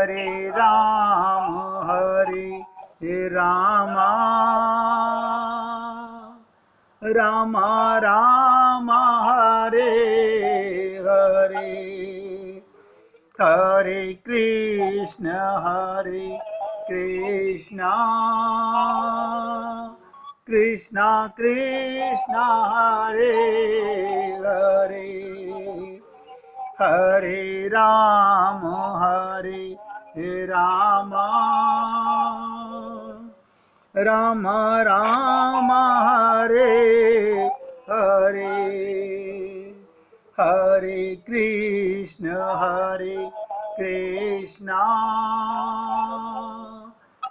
हरे रामा रामा रामा हरे हरे हरे कृष्ण कृष्ण कृष्ण हरे हरे हरे राम राम राम हरे हरे हरे कृष्ण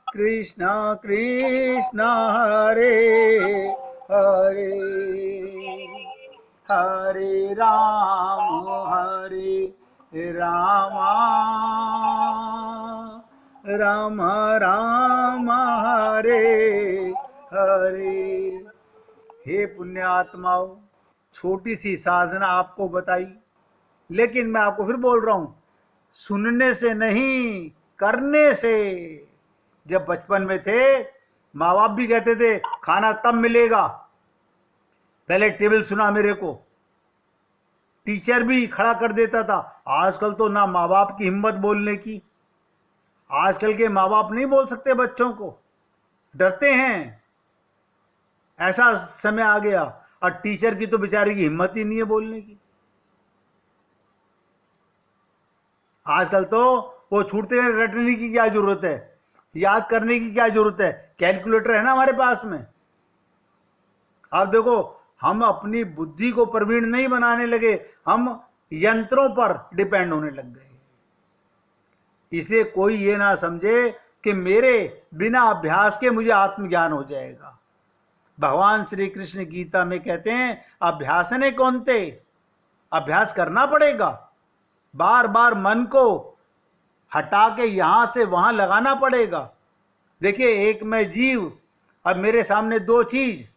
कृष्ण कृष्ण हरे हरे हरे राम राम राम हरे हरे। हे पुण्यात्माओं, छोटी सी साधना आपको बताई, लेकिन मैं आपको फिर बोल रहा हूं, सुनने से नहीं, करने से। जब बचपन में थे, माँ बाप भी कहते थे खाना तब मिलेगा, पहले टेबल सुना मेरे को, टीचर भी खड़ा कर देता था। आजकल तो ना माँ बाप की हिम्मत बोलने की, आजकल के माँ बाप नहीं बोल सकते बच्चों को, डरते हैं, ऐसा समय आ गया। और टीचर की तो बेचारे की हिम्मत ही नहीं है बोलने की। आजकल तो वो छूटते हैं, रटने की क्या जरूरत है, याद करने की क्या जरूरत है, कैलकुलेटर है ना हमारे पास में। आप देखो, हम अपनी बुद्धि को प्रवीण नहीं बनाने लगे, हम यंत्रों पर डिपेंड होने लग गए। इसलिए कोई ये ना समझे कि मेरे बिना अभ्यास के मुझे आत्मज्ञान हो जाएगा। भगवान श्री कृष्ण गीता में कहते हैं, अभ्यासने कौनते, अभ्यास करना पड़ेगा, बार बार मन को हटा के यहां से वहां लगाना पड़ेगा। देखिए, एक मैं जीव, अब मेरे सामने दो चीज,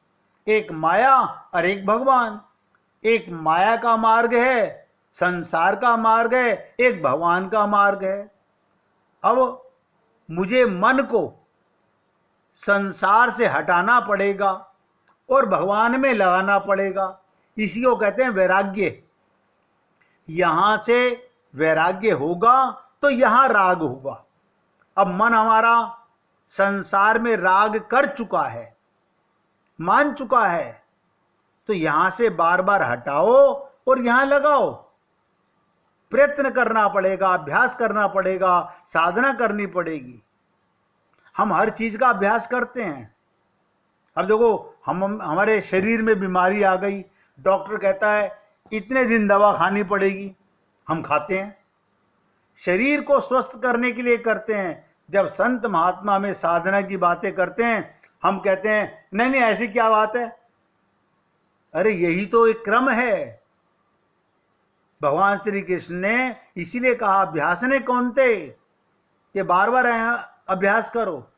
एक माया और एक भगवान। एक माया का मार्ग है, संसार का मार्ग है, एक भगवान का मार्ग है। अब मुझे मन को संसार से हटाना पड़ेगा और भगवान में लगाना पड़ेगा। इसी को कहते हैं वैराग्य। यहां से वैराग्य होगा तो यहां राग होगा। अब मन हमारा संसार में राग कर चुका है, मान चुका है, तो यहां से बार बार हटाओ और यहां लगाओ। प्रयत्न करना पड़ेगा, अभ्यास करना पड़ेगा, साधना करनी पड़ेगी। हम हर चीज का अभ्यास करते हैं। अब देखो, हमारे शरीर में बीमारी आ गई, डॉक्टर कहता है इतने दिन दवा खानी पड़ेगी, हम खाते हैं, शरीर को स्वस्थ करने के लिए करते हैं। जब संत महात्मा में साधना की बातें करते हैं, हम कहते हैं नहीं नहीं ऐसी क्या बात है, अरे यही तो एक क्रम है। भगवान श्री कृष्ण ने इसीलिए कहा अभ्यासने कौनते, ये बार बार अभ्यास करो।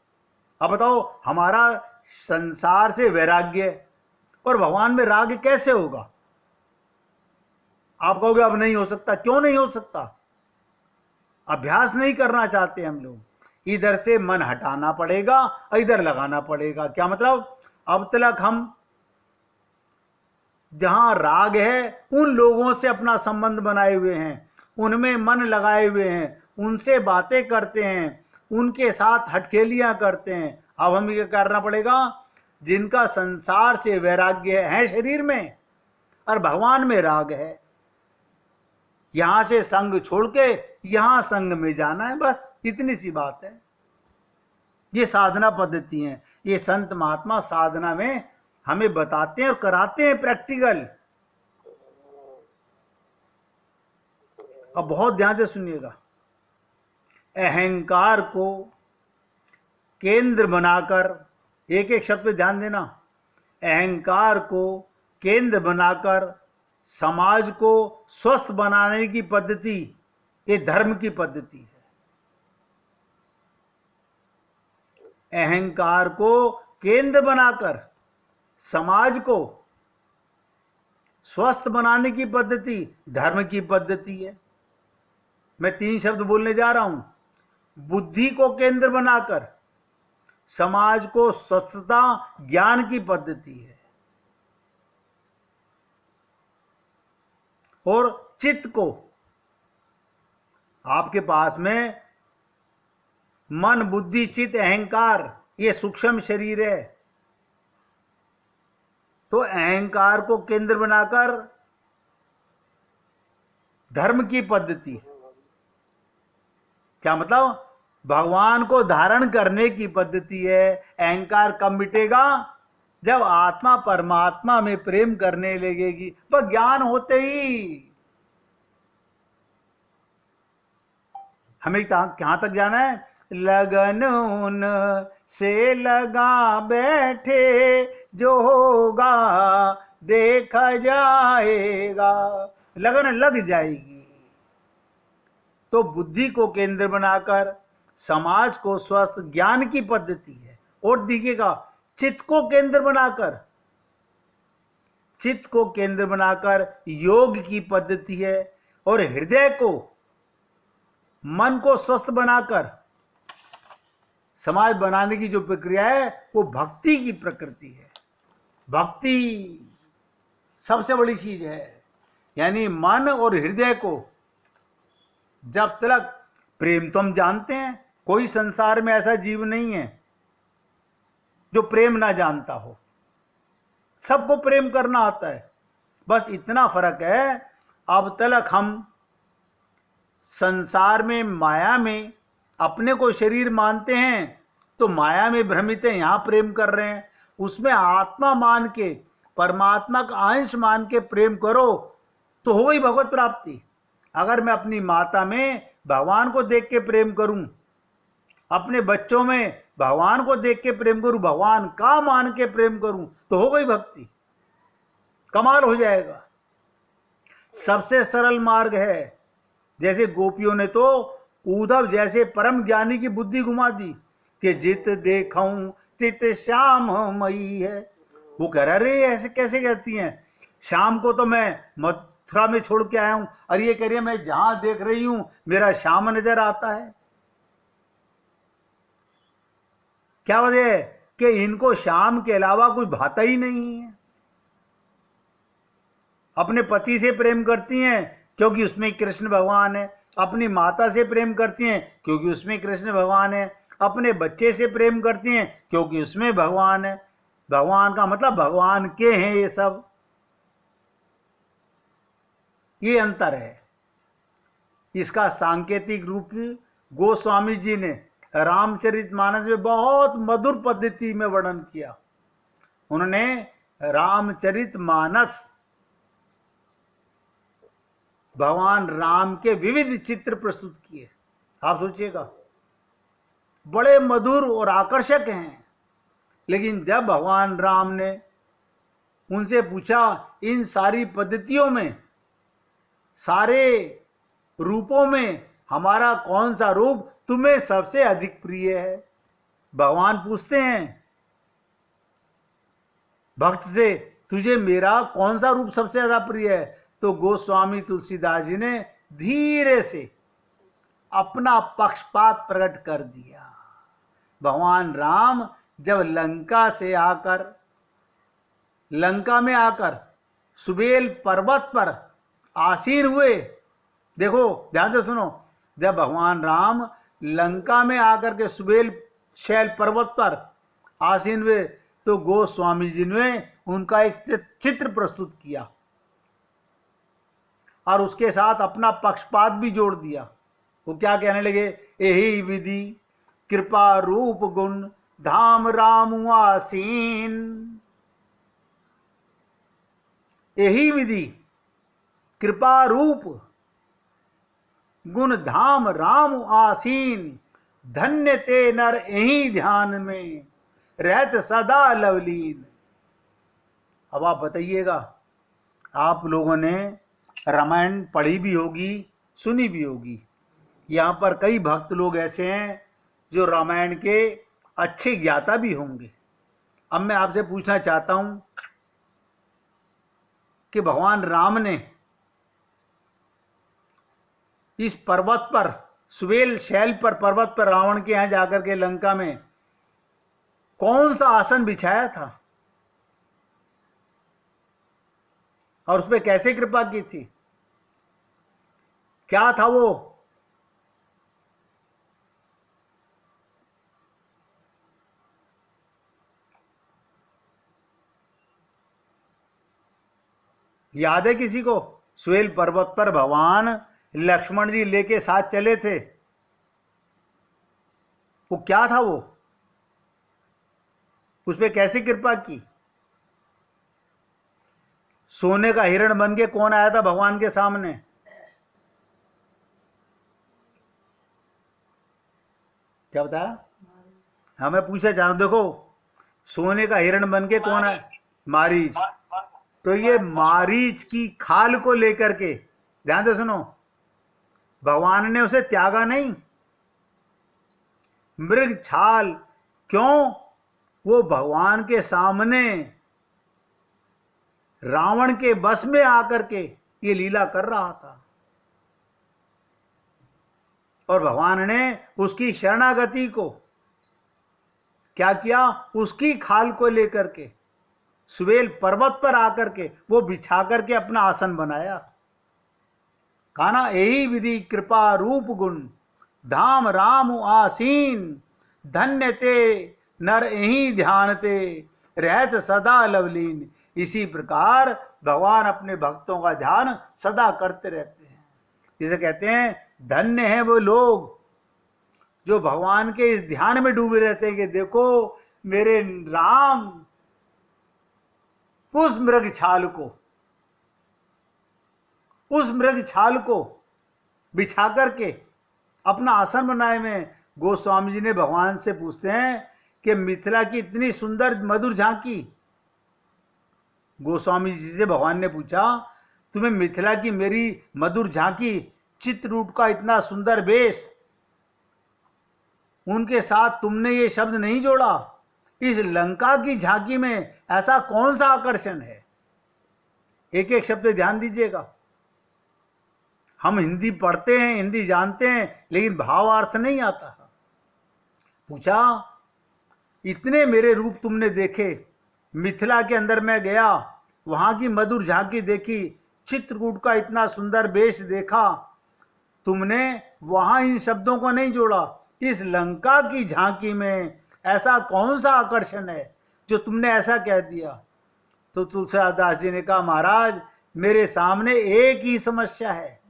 अब बताओ, हमारा संसार से वैराग्य और भगवान में राग कैसे होगा? आप कहोगे अब नहीं हो सकता। क्यों नहीं हो सकता? अभ्यास नहीं करना चाहते हम लोग। इधर से मन हटाना पड़ेगा, इधर लगाना पड़ेगा। क्या मतलब? अब तक हम जहां राग है उन लोगों से अपना संबंध बनाए हुए हैं, उनमें मन लगाए हुए हैं, उनसे बातें करते हैं, उनके साथ हटखेलियां करते हैं। अब हमें क्या करना पड़ेगा? जिनका संसार से वैराग्य है शरीर में और भगवान में राग है, यहां से संग छोड़ के यहां संग में जाना है, बस इतनी सी बात है। ये साधना पद्धति है, ये संत महात्मा साधना में हमें बताते हैं और कराते हैं प्रैक्टिकल। अब बहुत ध्यान से सुनिएगा। अहंकार को केंद्र बनाकर, एक एक शब्द पे ध्यान देना, अहंकार को केंद्र बनाकर समाज को स्वस्थ बनाने की पद्धति, ये धर्म की पद्धति है। अहंकार को केंद्र बनाकर समाज को स्वस्थ बनाने की पद्धति धर्म की पद्धति है। मैं 3 शब्द बोलने जा रहा हूं। बुद्धि को केंद्र बनाकर समाज को स्वस्थता ज्ञान की पद्धति है। और चित्त को, आपके पास में मन, बुद्धि, चित्त, अहंकार, ये सूक्ष्म शरीर है, तो अहंकार को केंद्र बनाकर धर्म की पद्धति। क्या मतलब? भगवान को धारण करने की पद्धति है। अहंकार कब मिटेगा? जब आत्मा परमात्मा में प्रेम करने लगेगी। बस ज्ञान होते ही हमें कहां तक जाना है? लगन उन से लगा बैठे, जो होगा देखा जाएगा। लगन लग जाएगी। तो बुद्धि को केंद्र बनाकर समाज को स्वस्थ ज्ञान की पद्धति है। और दिखेगा चित्त को केंद्र बनाकर, चित्त को केंद्र बनाकर योग की पद्धति है। और हृदय को, मन को स्वस्थ बनाकर समाज बनाने की जो प्रक्रिया है वो भक्ति की प्रकृति है। भक्ति सबसे बड़ी चीज है। यानी मन और हृदय को जब तक प्रेम, तो हम जानते हैं कोई संसार में ऐसा जीव नहीं है जो प्रेम ना जानता हो। सबको प्रेम करना आता है। बस इतना फर्क है, अब तक हम संसार में, माया में अपने को शरीर मानते हैं तो माया में भ्रमित है, यहां प्रेम कर रहे हैं। उसमें आत्मा मान के, परमात्मा का अंश मान के प्रेम करो तो हो गई भगवत प्राप्ति। अगर मैं अपनी माता में भगवान को देख के प्रेम करूं, अपने बच्चों में भगवान को देख के प्रेम करूं, भगवान का मान के प्रेम करूं, तो हो गई भक्ति। कमाल हो जाएगा। सबसे सरल मार्ग है। जैसे गोपियों ने तो उद्धव जैसे परम ज्ञानी की बुद्धि घुमा दी कि जित देखूं चित श्याम मई है। वो कह रहे ऐसे कैसे कहती हैं? शाम को तो मैं मथुरा में छोड़ के आया हूं, और ये कह रही है मैं जहां देख रही हूं मेरा श्याम नजर आता है। क्या वजह है? कि इनको श्याम के अलावा कोई भाता ही नहीं है। अपने पति से प्रेम करती हैं क्योंकि उसमें कृष्ण भगवान है। अपनी माता से प्रेम करती हैं क्योंकि उसमें कृष्ण भगवान है। अपने बच्चे से प्रेम करती हैं क्योंकि उसमें भगवान है। भगवान का मतलब भगवान के हैं ये सब। ये अंतर है। इसका सांकेतिक रूप गोस्वामी जी ने रामचरितमानस में बहुत मधुर पद्धति में वर्णन किया। उन्होंने रामचरितमानस, भगवान राम के विविध चित्र प्रस्तुत किए। आप सोचिएगा, बड़े मधुर और आकर्षक हैं। लेकिन जब भगवान राम ने उनसे पूछा इन सारी पद्धतियों में, सारे रूपों में हमारा कौन सा रूप तुम्हें सबसे अधिक प्रिय है? भगवान पूछते हैं भक्त से, तुझे मेरा कौन सा रूप सबसे ज्यादा प्रिय है? तो गोस्वामी तुलसीदास जी ने धीरे से अपना पक्षपात प्रकट कर दिया। भगवान राम जब लंका में आकर सुबेल पर्वत पर आसीन हुए, देखो ध्यान से सुनो, जब भगवान राम लंका में आकर के सुबेल शैल पर्वत पर आसीन हुए तो गोस्वामी जी ने उनका एक चित्र प्रस्तुत किया और उसके साथ अपना पक्षपात भी जोड़ दिया। वो क्या कहने लगे? यही विधि कृपा रूप गुण धाम राम आसीन। यही विधि कृपा रूप गुण धाम राम आसीन। धन्य ते नर यही ध्यान में रहत सदा लवलीन। अब आप बताइएगा, आप लोगों ने रामायण पढ़ी भी होगी, सुनी भी होगी। यहाँ पर कई भक्त लोग ऐसे हैं जो रामायण के अच्छे ज्ञाता भी होंगे। अब मैं आपसे पूछना चाहता हूं कि भगवान राम ने इस पर्वत पर सुवेल शैल पर, पर्वत पर, रावण के यहां जाकर के लंका में कौन सा आसन बिछाया था और उस पर कैसे कृपा की थी? क्या था वो? याद है किसी को? सुवेल पर्वत पर भगवान लक्ष्मण जी लेके साथ चले थे। वो क्या था? वो उस पर कैसे कृपा की? सोने का हिरण बन के कौन आया था भगवान के सामने? क्या बताया? हाँ, मैं पूछा चाह रहा हूं। देखो, सोने का हिरण बन के कौन आया? मारीच। तो ये मारीच की खाल को लेकर के, ध्यान से सुनो, भगवान ने उसे त्यागा नहीं। मृग छाल क्यों? वो भगवान के सामने रावण के बस में आकर के ये लीला कर रहा था और भगवान ने उसकी शरणागति को क्या किया? उसकी खाल को लेकर के सुवेल पर्वत पर आकर के वो बिछा करके अपना आसन बनाया। कहा ना, यही विधि कृपा रूप गुण, धाम राम आसीन, धन्य ते नर यही ध्यान ते, रहत सदा लवलीन। इसी प्रकार भगवान अपने भक्तों का ध्यान सदा करते रहते हैं। जिसे कहते हैं धन्य है वो लोग जो भगवान के इस ध्यान में डूबे रहते हैं कि देखो मेरे राम उस मृग छाल को बिछा करके अपना आसन बनाए में। गोस्वामी जी ने भगवान से पूछते हैं कि मिथिला की इतनी सुंदर मधुर झांकी। गोस्वामी जी से भगवान ने पूछा, तुम्हें मिथिला की मेरी मधुर झांकी, चित्रकूट का इतना सुंदर वेश, उनके साथ तुमने ये शब्द नहीं जोड़ा? इस लंका की झांकी में ऐसा कौन सा आकर्षण है? एक एक शब्द ध्यान दीजिएगा। हम हिंदी पढ़ते हैं, हिंदी जानते हैं, लेकिन भावार्थ नहीं आता। पूछा, इतने मेरे रूप तुमने देखे, मिथिला के अंदर मैं गया, वहां की मधुर झांकी देखी, चित्रकूट का इतना सुंदर वेश देखा, तुमने वहां इन शब्दों को नहीं जोड़ा। इस लंका की झांकी में ऐसा कौन सा आकर्षण है जो तुमने ऐसा कह दिया? तो तुलसीदास जी ने कहा, महाराज मेरे सामने एक ही समस्या है।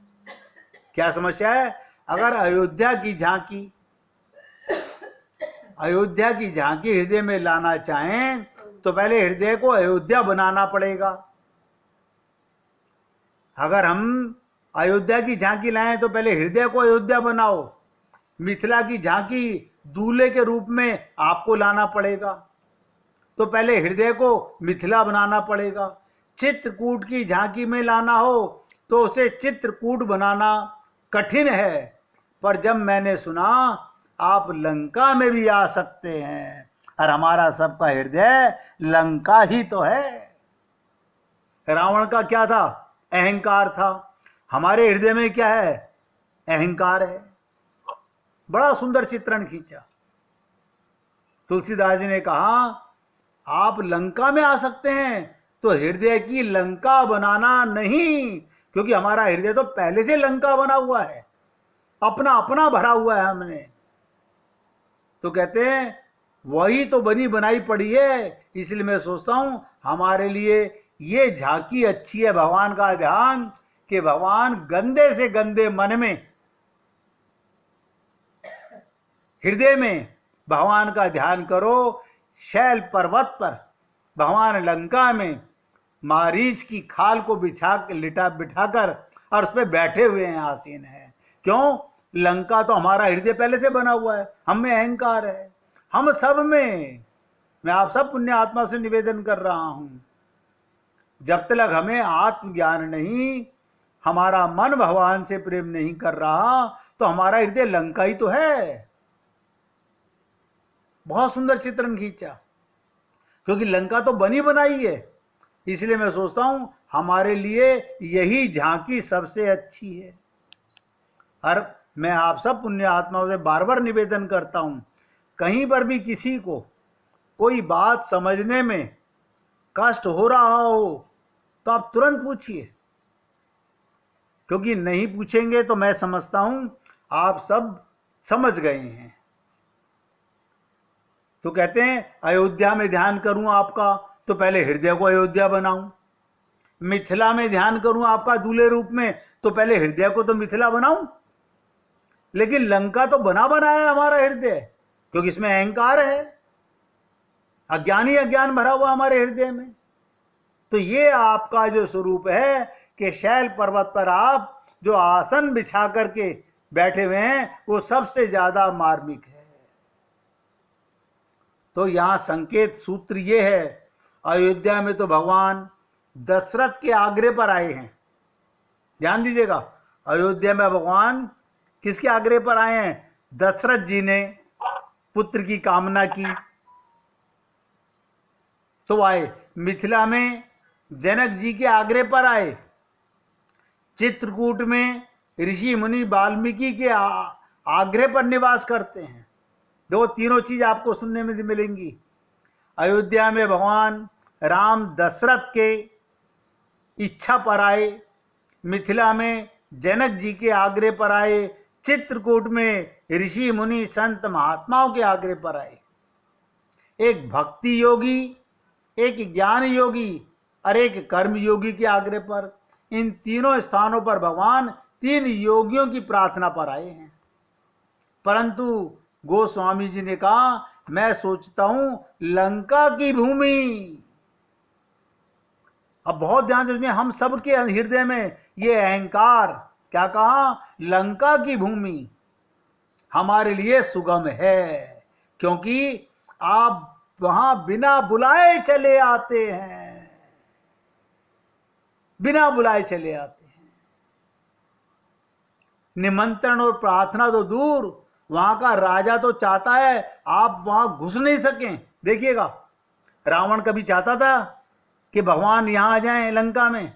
क्या समस्या है? अगर अयोध्या की झांकी हृदय में लाना चाहें तो पहले हृदय को अयोध्या बनाना पड़ेगा। अगर हम अयोध्या की झांकी लाएं तो पहले हृदय को अयोध्या बनाओ। मिथिला की झांकी दूल्हे के रूप में आपको लाना पड़ेगा, तो पहले हृदय को मिथिला बनाना पड़ेगा। चित्रकूट की झांकी में लाना हो तो उसे चित्रकूट बनाना कठिन है, पर जब मैंने सुना आप लंका में भी आ सकते हैं, और हमारा सबका हृदय लंका ही तो है। रावण का क्या था? अहंकार था। हमारे हृदय में क्या है? अहंकार है। बड़ा सुंदर चित्रण खींचा। तुलसीदास जी ने कहा, आप लंका में आ सकते हैं तो हृदय की लंका बनाना नहीं, क्योंकि हमारा हृदय तो पहले से लंका बना हुआ है, अपना अपना भरा हुआ है हमने। तो कहते हैं वही तो बनी बनाई पड़ी है। इसलिए मैं सोचता हूं हमारे लिए ये झांकी अच्छी है, भगवान का ध्यान, कि भगवान गंदे से गंदे मन में, हृदय में भगवान का ध्यान करो। शैल पर्वत पर भगवान लंका में मारीच की खाल को बिठाकर और उस पर बैठे हुए हैं, आसीन हैं। क्यों? लंका तो हमारा हृदय पहले से बना हुआ है, हम में अहंकार है, हम सब में। मैं आप सब पुण्य आत्मा से निवेदन कर रहा हूं, जब तक हमें आत्मज्ञान नहीं, हमारा मन भगवान से प्रेम नहीं कर रहा, तो हमारा हृदय लंका ही तो है। बहुत सुंदर चित्रण खींचा, क्योंकि लंका तो बनी बनाई है। इसलिए मैं सोचता हूं हमारे लिए यही झांकी सबसे अच्छी है। और मैं आप सब पुण्य आत्माओं से बार बार निवेदन करता हूं, कहीं पर भी किसी को कोई बात समझने में कष्ट हो रहा हो तो आप तुरंत पूछिए, क्योंकि नहीं पूछेंगे तो मैं समझता हूं आप सब समझ गए हैं। तो कहते हैं अयोध्या में ध्यान करूं आपका तो पहले हृदय को अयोध्या बनाऊं, मिथिला में ध्यान करूं आपका दूल्हे रूप में तो पहले हृदय को तो मिथिला बनाऊं। लेकिन लंका तो बना बनाया हमारा हृदय, क्योंकि इसमें अहंकार है, अज्ञानी अज्ञान भरा हुआ हमारे हृदय में। तो ये आपका जो स्वरूप है कि शैल पर्वत पर आप जो आसन बिछा करके बैठे हुए हैं वो सबसे ज्यादा मार्मिक है। तो यहां संकेत सूत्र ये है, अयोध्या में तो भगवान दशरथ के आग्रह पर आए हैं। ध्यान दीजिएगा, अयोध्या में भगवान किसके आग्रह पर आए हैं? दशरथ जी ने पुत्र की कामना की तो आए। मिथिला में जनक जी के आग्रह पर आए। चित्रकूट में ऋषि मुनि वाल्मीकि के आग्रह पर निवास करते हैं। दो तीनों चीज आपको सुनने में मिलेंगी। अयोध्या में भगवान राम दशरथ के इच्छा पर आए, मिथिला में जनक जी के आग्रह पर आए, चित्रकूट में ऋषि मुनि संत महात्माओं के आग्रह पर आए। एक भक्ति योगी, एक ज्ञान योगी और एक कर्म योगी के आग्रह पर, इन तीनों स्थानों पर भगवान तीन योगियों की प्रार्थना पर आए हैं। परंतु गोस्वामी जी ने कहा मैं सोचता हूं लंका की भूमि। अब बहुत ध्यान से सुनिए, हम सबके हृदय में ये अहंकार, क्या कहा? लंका की भूमि हमारे लिए सुगम है, क्योंकि आप वहां बिना बुलाए चले आते हैं, बिना बुलाए चले आते हैं। निमंत्रण और प्रार्थना तो दूर, वहां का राजा तो चाहता है आप वहां घुस नहीं सकें। देखिएगा, रावण कभी चाहता था कि भगवान यहां आ जाएं लंका में?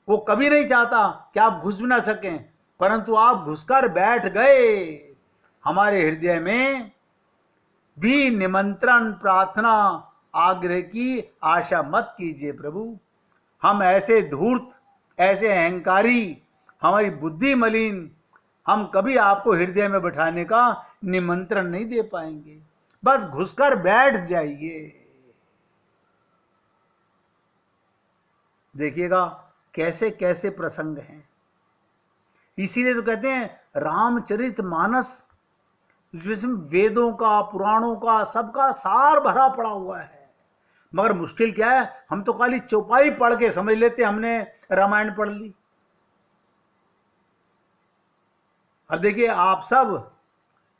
वो कभी नहीं चाहता कि आप घुस भी ना सकें, परंतु आप घुसकर बैठ गए। हमारे हृदय में भी निमंत्रण, प्रार्थना, आग्रह की आशा मत कीजिए प्रभु। हम ऐसे धूर्त, ऐसे अहंकारी, हमारी बुद्धि मलिन, हम कभी आपको हृदय में बैठाने का निमंत्रण नहीं दे पाएंगे। बस घुसकर बैठ जाइए। देखिएगा कैसे कैसे प्रसंग हैं। इसीलिए तो कहते हैं रामचरितमानस, जिसमें वेदों का, पुराणों का, सबका सार भरा पड़ा हुआ है। मगर मुश्किल क्या है, हम तो खाली चौपाई पढ़ के समझ लेते हमने रामायण पढ़ ली। अब देखिए, आप सब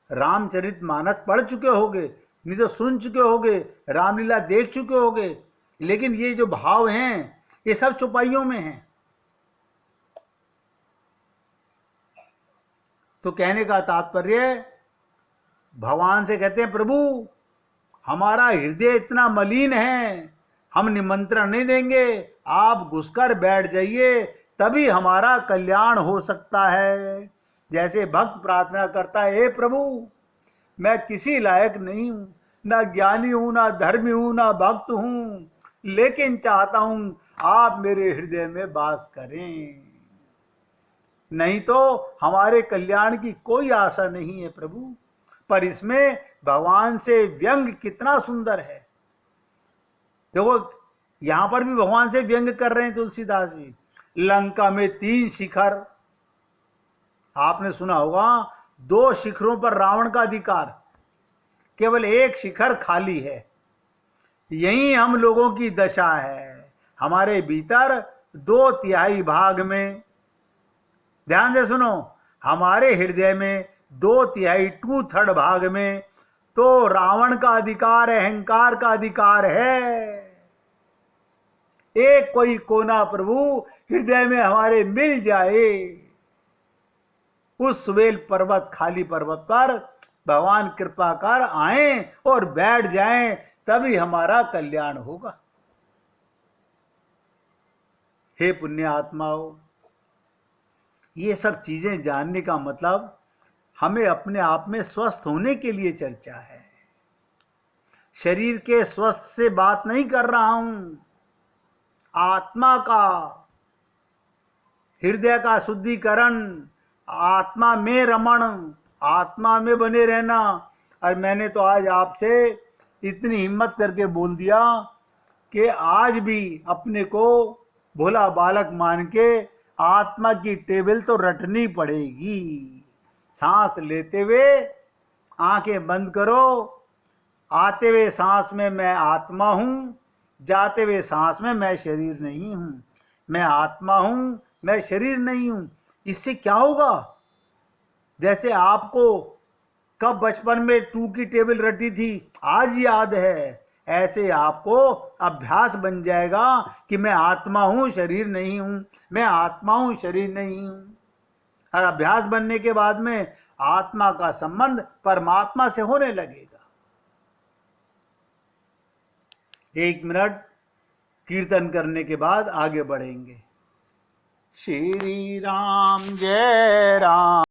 रामचरितमानस पढ़ चुके होगे, नहीं तो सुन चुके होगे, रामलीला देख चुके होगे, लेकिन ये जो भाव हैं ये सब चौपाइयों में हैं। तो कहने का तात्पर्य, भगवान से कहते हैं प्रभु हमारा हृदय इतना मलिन है, हम निमंत्रण नहीं देंगे, आप घुसकर बैठ जाइए, तभी हमारा कल्याण हो सकता है। जैसे भक्त प्रार्थना करता है, हे प्रभु मैं किसी लायक नहीं हूं, ना ज्ञानी हूं, ना धर्मी हूं, ना भक्त हूं, लेकिन चाहता हूं आप मेरे हृदय में वास करें, नहीं तो हमारे कल्याण की कोई आशा नहीं है प्रभु। पर इसमें भगवान से व्यंग कितना सुंदर है। देखो यहां पर भी भगवान से व्यंग कर रहे हैं तुलसीदास जी। लंका में 3 शिखर, आपने सुना होगा 2 शिखरों पर रावण का अधिकार, केवल 1 शिखर खाली है। यही हम लोगों की दशा है। हमारे भीतर 2/3 भाग में, ध्यान से सुनो, हमारे हृदय में 2/3 2/3 भाग में तो रावण का अधिकार है, अहंकार का अधिकार है। एक कोई कोना प्रभु हृदय में हमारे मिल जाए, उस सुबेल पर्वत, खाली पर्वत पर भगवान कृपा कर आए और बैठ जाएं, तभी हमारा कल्याण होगा। हे पुण्य आत्माओं, ये सब चीजें जानने का मतलब हमें अपने आप में स्वस्थ होने के लिए चर्चा है। शरीर के स्वस्थ से बात नहीं कर रहा हूं, आत्मा का, हृदय का शुद्धिकरण, आत्मा में रमण, आत्मा में बने रहना। और मैंने तो आज आपसे इतनी हिम्मत करके बोल दिया कि आज भी अपने को भोला बालक मान के आत्मा की टेबल तो रटनी पड़ेगी। सांस लेते हुए आंखें बंद करो, आते हुए सांस में मैं आत्मा हूं, जाते हुए सांस में मैं शरीर नहीं हूं। मैं आत्मा हूं, मैं शरीर नहीं हूं। इससे क्या होगा? जैसे आपको कब बचपन में 2 की टेबल रटी थी आज याद है, ऐसे आपको अभ्यास बन जाएगा कि मैं आत्मा हूं, शरीर नहीं हूं, मैं आत्मा हूं, शरीर नहीं हूं। और अभ्यास बनने के बाद में आत्मा का संबंध परमात्मा से होने लगेगा। 1 मिनट कीर्तन करने के बाद आगे बढ़ेंगे। श्री राम जय राम।